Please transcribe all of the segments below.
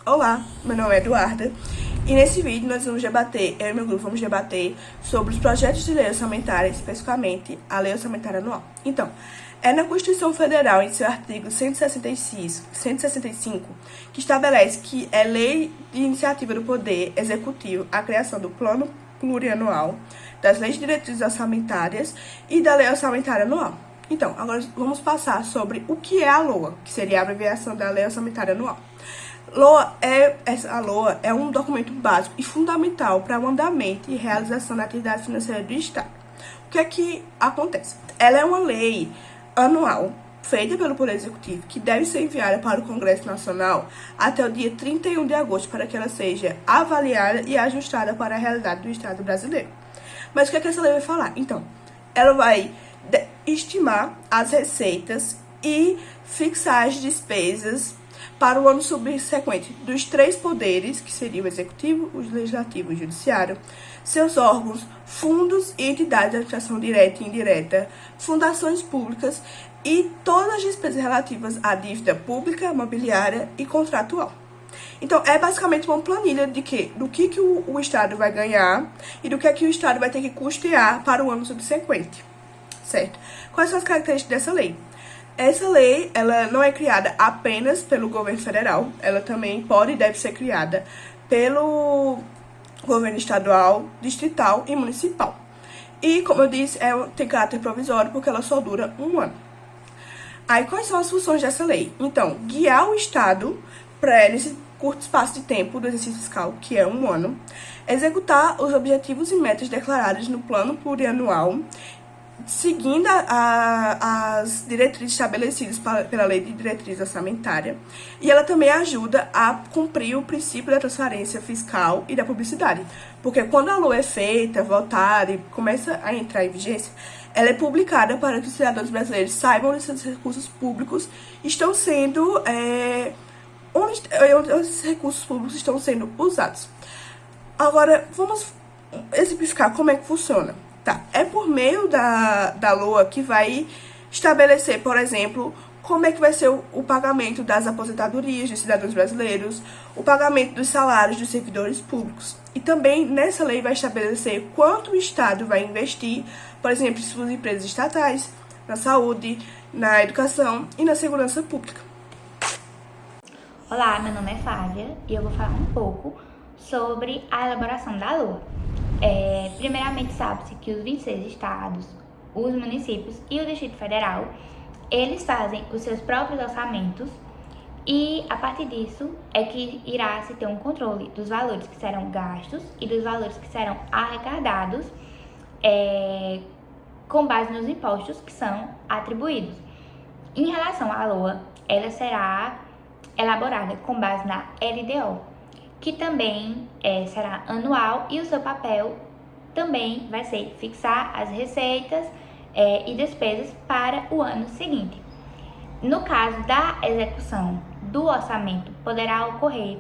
Olá, meu nome é Eduarda e nesse vídeo nós vamos debater, eu e meu grupo vamos debater sobre os projetos de lei orçamentária, especificamente a Lei Orçamentária Anual. Então, é na Constituição Federal, em seu artigo 165, que estabelece que é lei de iniciativa do Poder Executivo a criação do Plano Plurianual, das leis de diretrizes orçamentárias e da Lei Orçamentária Anual. Então, agora vamos passar sobre o que é a LOA, que seria a abreviação da Lei Orçamentária Anual. A LOA é um documento básico e fundamental para o andamento e realização da atividade financeira do Estado. O que é que acontece? Ela é uma lei anual feita pelo Poder Executivo que deve ser enviada para o Congresso Nacional até o dia 31 de agosto para que ela seja avaliada e ajustada para a realidade do Estado brasileiro. Mas o que é que essa lei vai falar? Então, ela vai estimar as receitas e fixar as despesas para o ano subsequente dos três poderes, que seriam o Executivo, o Legislativo e o Judiciário, seus órgãos, fundos e entidades de administração direta e indireta, fundações públicas e todas as despesas relativas à dívida pública, mobiliária e contratual. Então, é basicamente uma planilha do que o Estado vai ganhar e do que o Estado vai ter que custear para o ano subsequente, certo? Quais são as características dessa lei? Essa lei, ela não é criada apenas pelo governo federal, ela também pode e deve ser criada pelo governo estadual, distrital e municipal. E, como eu disse, tem caráter provisório porque ela só dura um ano. Aí, quais são as funções dessa lei? Então, guiar o Estado nesse curto espaço de tempo do exercício fiscal, que é um ano, executar os objetivos e metas declarados no plano plurianual, seguindo as diretrizes estabelecidas pela Lei de Diretriz Orçamentária, e ela também ajuda a cumprir o princípio da transparência fiscal e da publicidade, porque quando a LOA é feita, votada e começa a entrar em vigência, ela é publicada para que os cidadãos brasileiros saibam onde esses recursos públicos estão sendo, onde esses recursos públicos estão sendo usados. Agora, vamos exemplificar como é que funciona. Tá, é por meio da LOA que vai estabelecer, por exemplo, como é que vai ser o pagamento das aposentadorias dos cidadãos brasileiros, o pagamento dos salários dos servidores públicos. E também nessa lei vai estabelecer quanto o Estado vai investir, por exemplo, em suas empresas estatais, na saúde, na educação e na segurança pública. Olá, meu nome é Flávia e eu vou falar um pouco sobre a elaboração da LOA. Primeiramente, sabe-se que os 26 estados, os municípios e o Distrito Federal, eles fazem os seus próprios orçamentos e, a partir disso, é que irá se ter um controle dos valores que serão gastos e dos valores que serão arrecadados com base nos impostos que são atribuídos. Em relação à LOA, ela será elaborada com base na LDO, que também será anual, e o seu papel também vai ser fixar as receitas e despesas para o ano seguinte. No caso da execução do orçamento, poderá ocorrer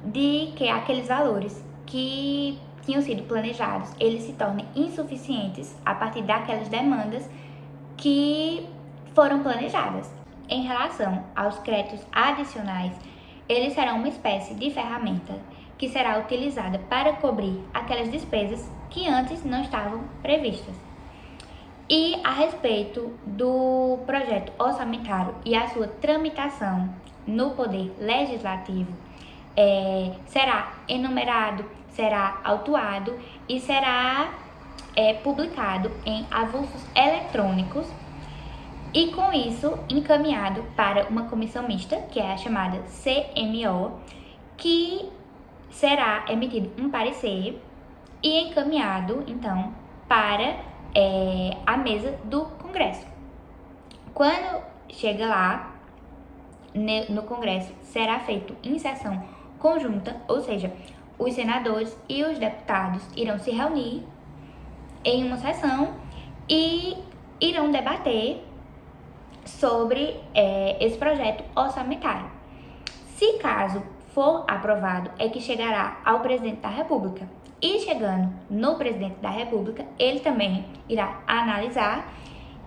de que aqueles valores que tinham sido planejados, eles se tornem insuficientes a partir daquelas demandas que foram planejadas. Em relação aos créditos adicionais, eles serão uma espécie de ferramenta que será utilizada para cobrir aquelas despesas que antes não estavam previstas. E a respeito do projeto orçamentário e a sua tramitação no Poder Legislativo, será enumerado, será autuado e será publicado em avulsos eletrônicos, e com isso encaminhado para uma comissão mista, que é a chamada CMO, que será emitido um parecer e encaminhado, então, para a mesa do Congresso. Quando chega lá, no Congresso, será feito em sessão conjunta, ou seja, os senadores e os deputados irão se reunir em uma sessão e irão debater sobre esse projeto orçamentário. Se caso for aprovado, é que chegará ao presidente da República. E chegando no presidente da República, ele também irá analisar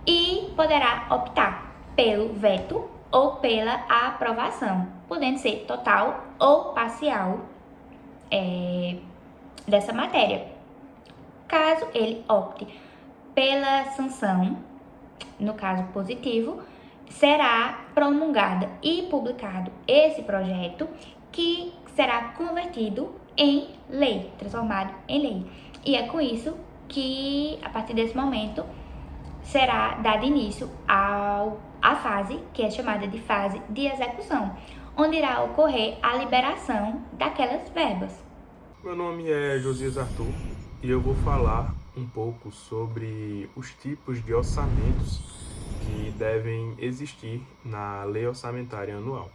e poderá optar pelo veto ou pela aprovação, podendo ser total ou parcial dessa matéria. Caso ele opte pela sanção, no caso positivo, será promulgado e publicado esse projeto, que será convertido em lei, transformado em lei. E é com isso que, a partir desse momento, será dado início à fase, que é chamada de fase de execução, onde irá ocorrer a liberação daquelas verbas. Meu nome é Josias Arthur e eu vou falar um pouco sobre os tipos de orçamentos que devem existir na Lei Orçamentária Anual.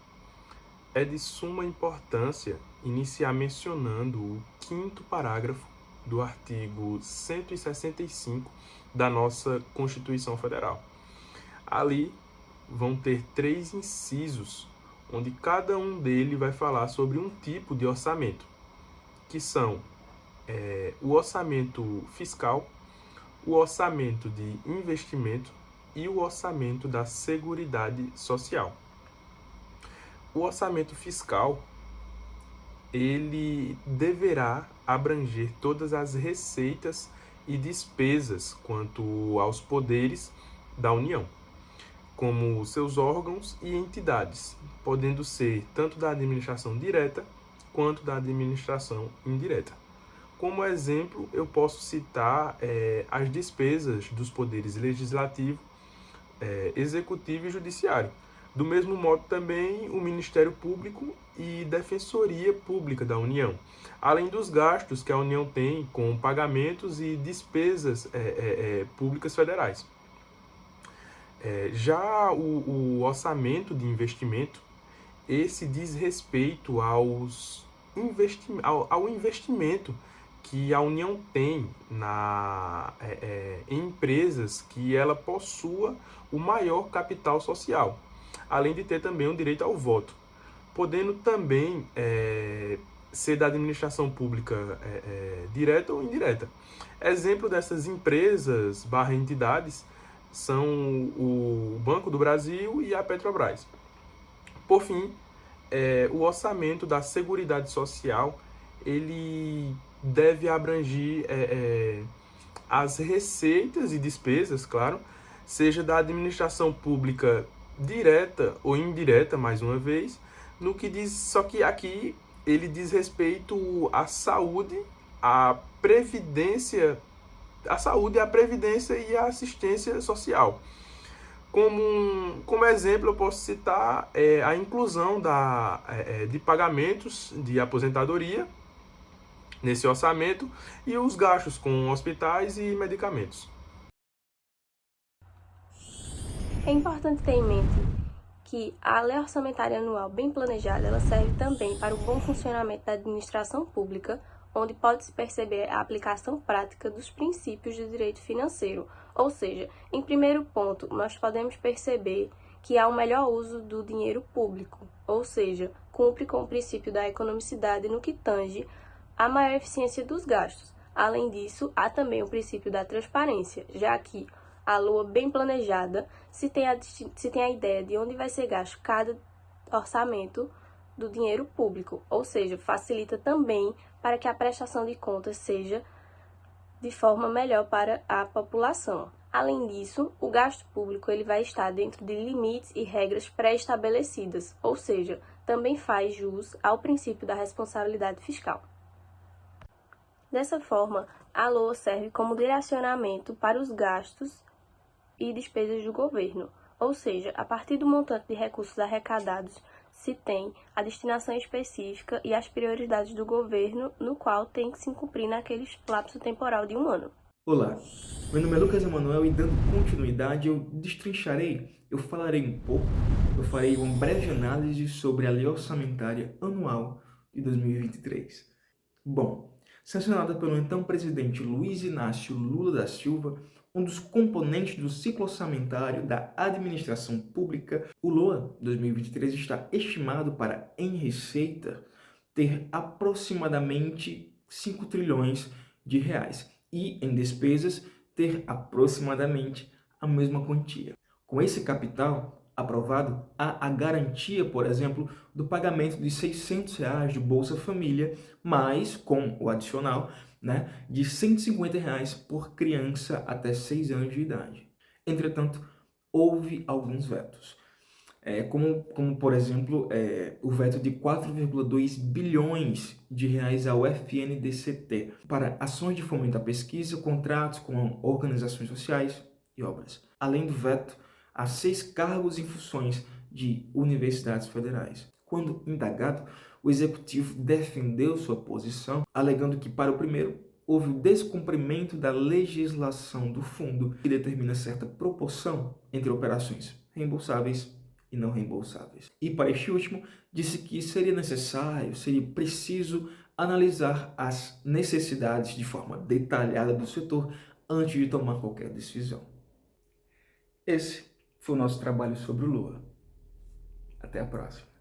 É de suma importância iniciar mencionando o 5º parágrafo do artigo 165 da nossa Constituição Federal. Ali vão ter 3 incisos, onde cada um deles vai falar sobre um tipo de orçamento, que são o orçamento fiscal, o orçamento de investimento e o orçamento da Seguridade Social. O orçamento fiscal, ele deverá abranger todas as receitas e despesas quanto aos poderes da União, como seus órgãos e entidades, podendo ser tanto da administração direta quanto da administração indireta. Como exemplo, eu posso citar as despesas dos poderes legislativo, executivo e judiciário. Do mesmo modo também o Ministério Público e Defensoria Pública da União, além dos gastos que a União tem com pagamentos e despesas públicas federais. Já o orçamento de investimento, esse diz respeito ao investimento que a União tem em empresas que ela possua o maior capital social, além de ter também o direito ao voto, podendo também ser da administração pública direta ou indireta. Exemplo dessas empresas / entidades são o Banco do Brasil e a Petrobras. Por fim, o orçamento da Seguridade Social, ele deve abranger as receitas e despesas, claro, seja da administração pública direta ou indireta, mais uma vez, no que diz, só que aqui ele diz respeito à saúde, à previdência, a previdência e a assistência social. Como exemplo, eu posso citar a inclusão de pagamentos de aposentadoria nesse orçamento e os gastos com hospitais e medicamentos. É importante ter em mente que a lei orçamentária anual bem planejada, ela serve também para o bom funcionamento da administração pública, onde pode-se perceber a aplicação prática dos princípios do direito financeiro. Ou seja, em primeiro ponto, nós podemos perceber que há um melhor uso do dinheiro público, ou seja, cumpre com o princípio da economicidade no que tange à maior eficiência dos gastos. Além disso, há também o princípio da transparência, já que a LOA bem planejada se tem a ideia de onde vai ser gasto cada orçamento do dinheiro público, ou seja, facilita também para que a prestação de contas seja de forma melhor para a população. Além disso, o gasto público ele vai estar dentro de limites e regras pré-estabelecidas, ou seja, também faz jus ao princípio da responsabilidade fiscal. Dessa forma, a LOA serve como direcionamento para os gastos e despesas do governo, ou seja, a partir do montante de recursos arrecadados, se tem a destinação específica e as prioridades do governo, no qual tem que se cumprir naquele lapso temporal de um ano. Olá, meu nome é Lucas Emanuel e dando continuidade eu falarei um pouco, eu farei uma breve análise sobre a Lei Orçamentária Anual de 2023. Bom, sancionada pelo então presidente Luiz Inácio Lula da Silva, um dos componentes do ciclo orçamentário da administração pública, o LOA 2023 está estimado para, em receita, ter aproximadamente 5 trilhões de reais e, em despesas, ter aproximadamente a mesma quantia. Com esse capital, aprovado, há a garantia, por exemplo, do pagamento de R$ 600 de Bolsa Família, mas com o adicional, né, de R$ 150 por criança até 6 anos de idade. Entretanto, houve alguns vetos, como por exemplo, o veto de 4,2 bilhões de reais ao FNDCT para ações de fomento à pesquisa, contratos com organizações sociais e obras. Além do veto a 6 cargos e funções de universidades federais. Quando indagado, o executivo defendeu sua posição, alegando que, para o primeiro, houve o descumprimento da legislação do fundo, que determina certa proporção entre operações reembolsáveis e não reembolsáveis. E, para este último, disse que seria preciso analisar as necessidades de forma detalhada do setor antes de tomar qualquer decisão. Esse foi o nosso trabalho sobre o Lula. Até a próxima.